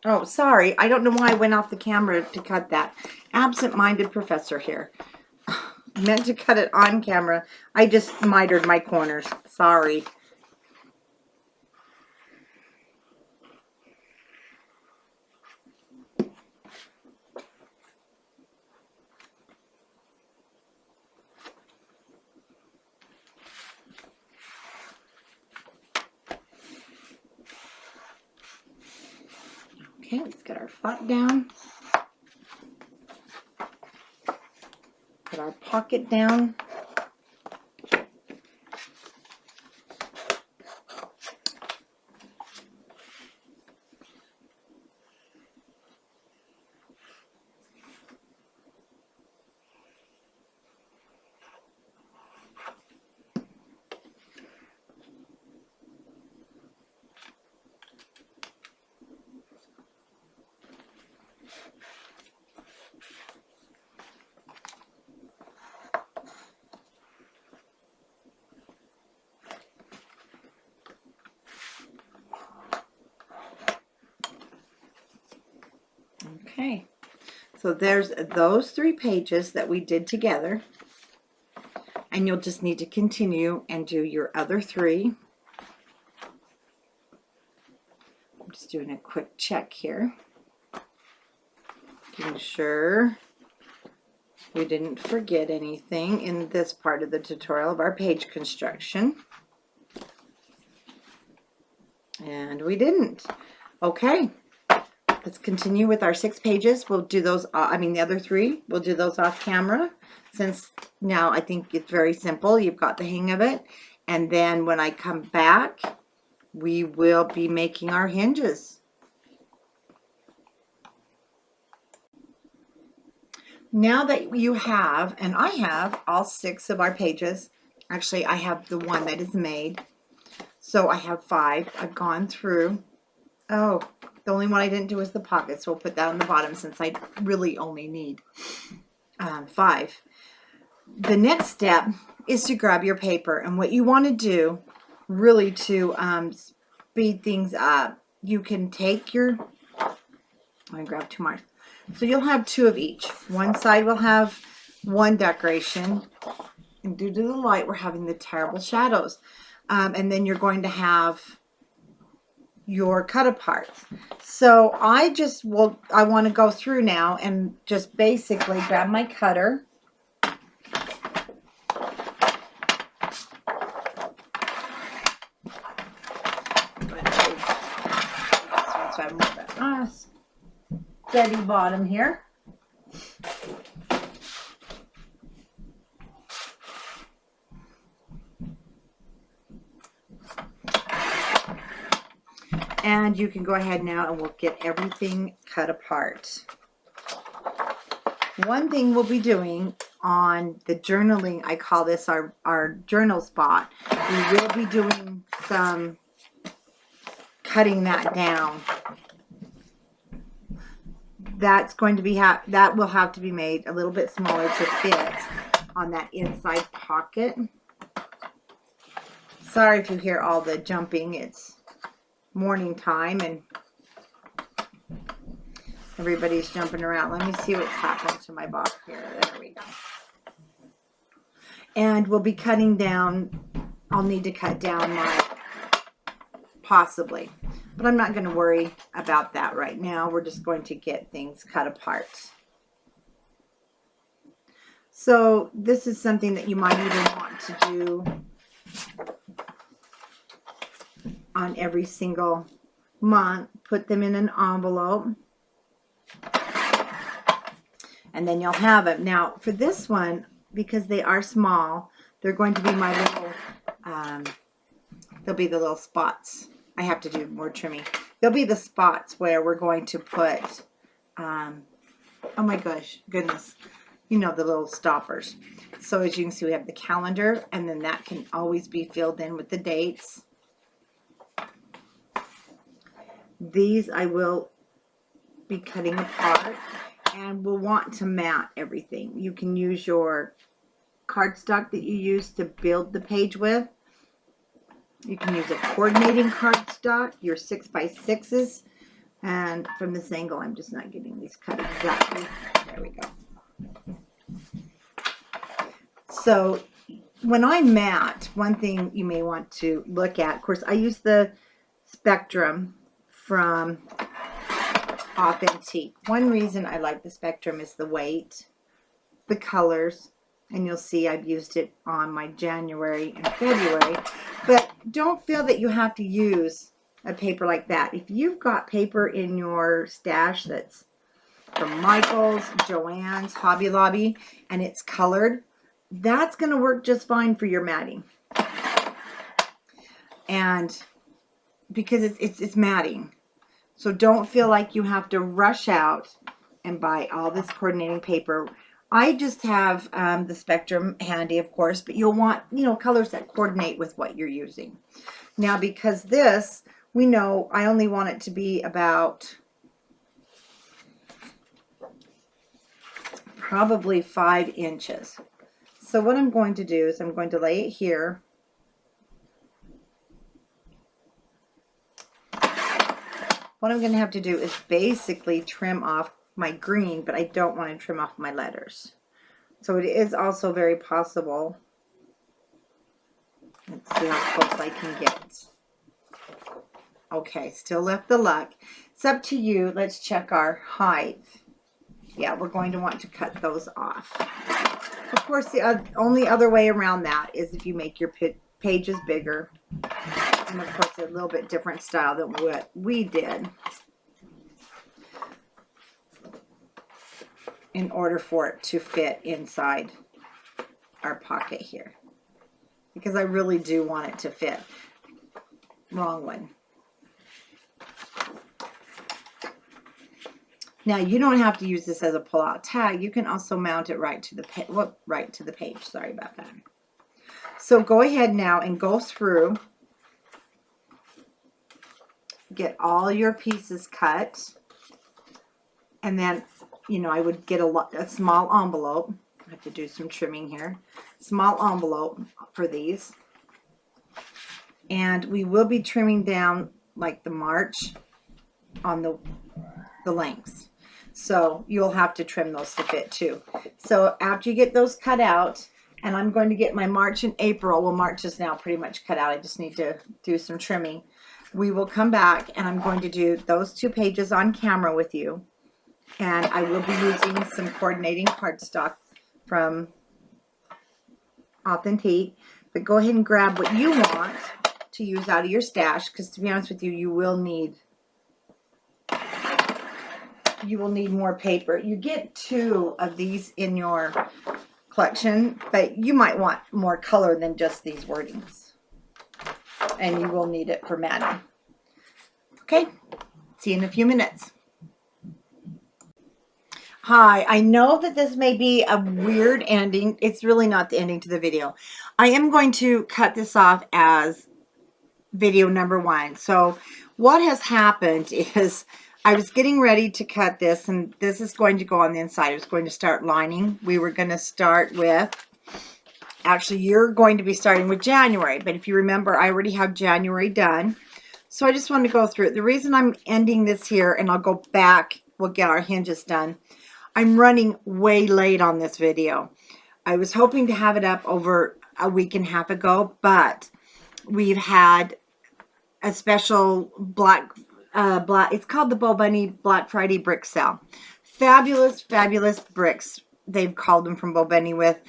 Oh, sorry. I don't know why I went off the camera to cut that. Absent-minded professor here. I meant to cut it on camera. I just mitered my corners. Sorry. Okay, let's get our flap down. Put our pocket down. So there's those 3 pages that we did together. And you'll just need to continue and do your other 3. I'm just doing a quick check here. Making sure we didn't forget anything in this part of the tutorial of our page construction. And we didn't. Okay, let's continue with our 6 pages. We'll do those, the other 3, we'll do those off camera, since now I think it's very simple. You've got the hang of it. And then when I come back, we will be making our hinges. Now that you have, and I have all 6 of our pages, actually I have the one that is made, so I have 5. I've gone through. Oh, the only one I didn't do is the pocket, so we'll put that on the bottom since I really only need 5. The next step is to grab your paper, and what you want to do really to speed things up, you can take your, I'm going to grab 2 more. So you'll have 2 of each. One side will have 1 decoration, and due to the light we're having the terrible shadows. And then you're going to have your cut aparts. So I want to go through now and just basically grab my cutter. Steady bottom here. And you can go ahead now and we'll get everything cut apart. One thing we'll be doing on the journaling, I call this our journal spot. We will be doing some cutting that down. That's going to be that will have to be made a little bit smaller to fit on that inside pocket. Sorry if you hear all the jumping. It's morning time and everybody's jumping around. Let me see what's happened to my box here. There we go. And we'll be cutting down. I'll need to cut down my, possibly, but I'm not going to worry about that right now. We're just going to get things cut apart. So this is something that you might even want to do on every single month. Put them in an envelope, and then you'll have it. Now for this one, because they are small, they're going to be my little they'll be the little spots. I have to do more trimming. There'll be the spots where we're going to put oh my goodness, you know, the little stoppers. So as you can see, we have the calendar, and then that can always be filled in with the dates. These I will be cutting apart, and we'll want to mat everything. You can use your cardstock that you use to build the page with. You can use a coordinating cardstock, your 6x6s, and from this angle I'm just not getting these cut exactly. There we go. So when I mat, one thing you may want to look at, of course I use the Spectrum from Authentique. One reason I like the Spectrum is the weight, the colors, and you'll see I've used it on my January and February. But don't feel that you have to use a paper like that. If you've got paper in your stash that's from Michael's, Joann's, Hobby Lobby, and it's colored, that's going to work just fine for your matting. And because it's matting. So don't feel like you have to rush out and buy all this coordinating paper. I just have the Spectrum handy, of course, but you'll want, you know, colors that coordinate with what you're using. Now, because this, we know I only want it to be about probably 5 inches. So what I'm going to do is I'm going to lay it here. What I'm going to have to do is basically trim off my green, but I don't want to trim off my letters. So it is also very possible. Let's see how close I can get. Okay, still left the luck. It's up to you. Let's check our height. Yeah, we're going to want to cut those off. Of course, the only other way around that is if you make your pages bigger. And of course, a little bit different style than what we did in order for it to fit inside our pocket here. Because I really do want it to fit. Wrong one. Now you don't have to use this as a pull-out tag. You can also mount it right to the page. Sorry about that. So go ahead now and go through, get all your pieces cut, and then, you know, I would get a small envelope. I have to do some trimming here. Small envelope for these, and we will be trimming down like the march on the lengths. So you'll have to trim those to fit too. So after you get those cut out, and I'm going to get my March and April, well, March is now pretty much cut out. I just need to do some trimming. We will come back and I'm going to do those 2 pages on camera with you. And I will be using some coordinating cardstock from Authentique. But go ahead and grab what you want to use out of your stash, because to be honest with you, you will need more paper. You get 2 of these in your collection, but you might want more color than just these wordings. And you will need it for matting. Okay, see you in a few minutes. Hi, I know that this may be a weird ending. It's really not the ending to the video. I am going to cut this off as video number 1. So what has happened is I was getting ready to cut this, and this is going to go on the inside. I was going to start lining. We were going to start with, actually you're going to be starting with January, but if you remember, I already have January done. So I just want to go through it. The reason I'm ending this here, and I'll go back, we'll get our hinges done. I'm running way late on this video. I was hoping to have it up over a week and a half ago, but we've had a special it's called the Bo Bunny Black Friday Brick Sale. Fabulous, fabulous bricks. They've called them from Bo Bunny with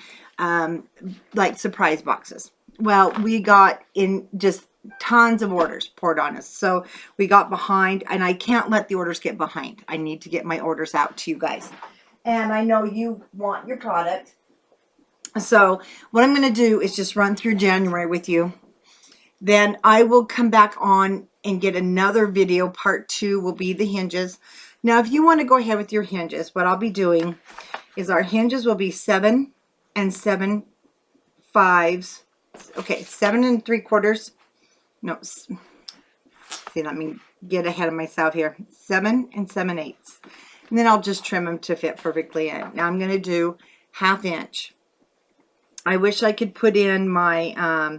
like surprise boxes. Well, we got in just tons of orders poured on us. So we got behind, and I can't let the orders get behind. I need to get my orders out to you guys. And I know you want your product. So what I'm going to do is just run through January with you. Then I will come back on and get another video. Part 2 will be the hinges. Now, if you want to go ahead with your hinges, what I'll be doing is our hinges will be 7 and 7/5. Okay, 7 3/4. No, see, let me get ahead of myself here. 7 and 7/8. And then I'll just trim them to fit perfectly in. Now I'm going to do 1/2 inch. I wish I could put in my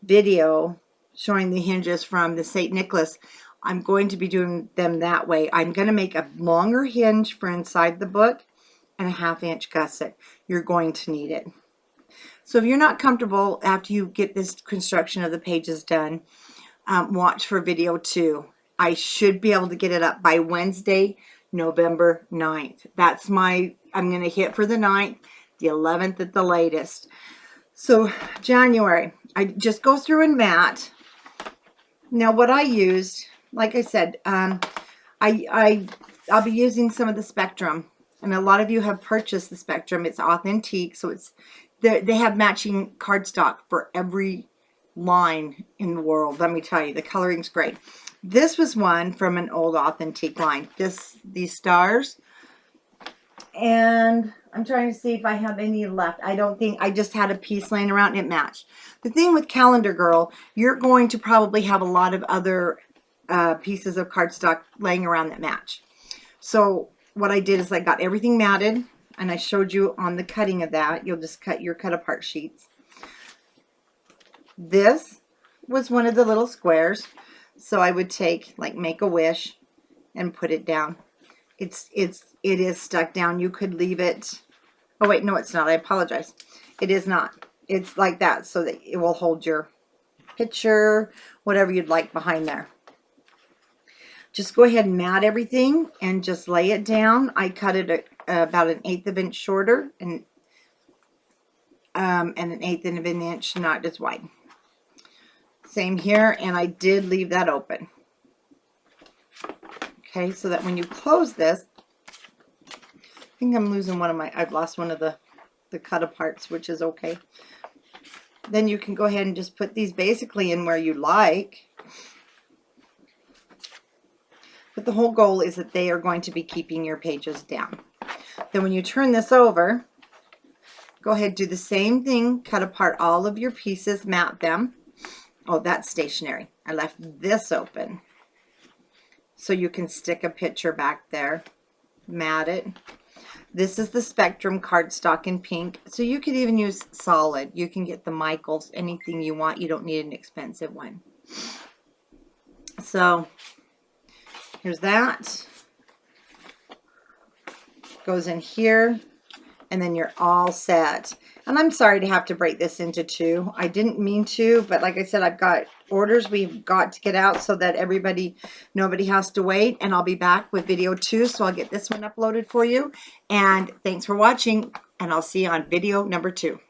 video showing the hinges from the St. Nicholas. I'm going to be doing them that way. I'm going to make a longer hinge for inside the book and a 1/2 inch gusset. You're going to need it. So if you're not comfortable after you get this construction of the pages done, watch for video 2. I should be able to get it up by Wednesday, November 9th. That's I'm going to hit for the 9th, the 11th at the latest. So January, I just go through and mat. Now what I used, like I said, I'll be using some of the Spectrum, and a lot of you have purchased the Spectrum. It's Authentique, so they have matching cardstock for every line in the world. Let me tell you, the coloring's great. This was one from an old Authentique line. These stars, and I'm trying to see if I have any left. I don't think, I just had a piece laying around and it matched. The thing with Calendar Girl, you're going to probably have a lot of other pieces of cardstock laying around that match. So what I did is I got everything matted, and I showed you on the cutting of that. You'll just cut your cut apart sheets. This was one of the little squares. So I would take, like, Make a Wish and put it down. it is stuck down. You could leave it. Oh wait, no, it's not. I apologize. It is not. It's like that so that it will hold your picture, whatever you'd like behind there. Just go ahead and mat everything and just lay it down. I cut it about 1/8 of an inch shorter and 1/8 of an inch not as wide. Same here, and I did leave that open. Okay, so that when you close this, I think I'm losing one of my, I've lost one of the cut aparts, which is okay. Then you can go ahead and just put these basically in where you like. But the whole goal is that they are going to be keeping your pages down. Then when you turn this over, go ahead, do the same thing, cut apart all of your pieces, mat them. Oh, that's stationary. I left this open so you can stick a picture back there, mat it. This is the Spectrum cardstock in pink, so you could even use solid. You can get the Michaels, anything you want. You don't need an expensive one. So here's that. Goes in here, and then you're all set. And I'm sorry to have to break this into two. I didn't mean to, but like I said, I've got orders we've got to get out so that nobody has to wait. And I'll be back with video 2, so I'll get this one uploaded for you. And thanks for watching, and I'll see you on video number 2.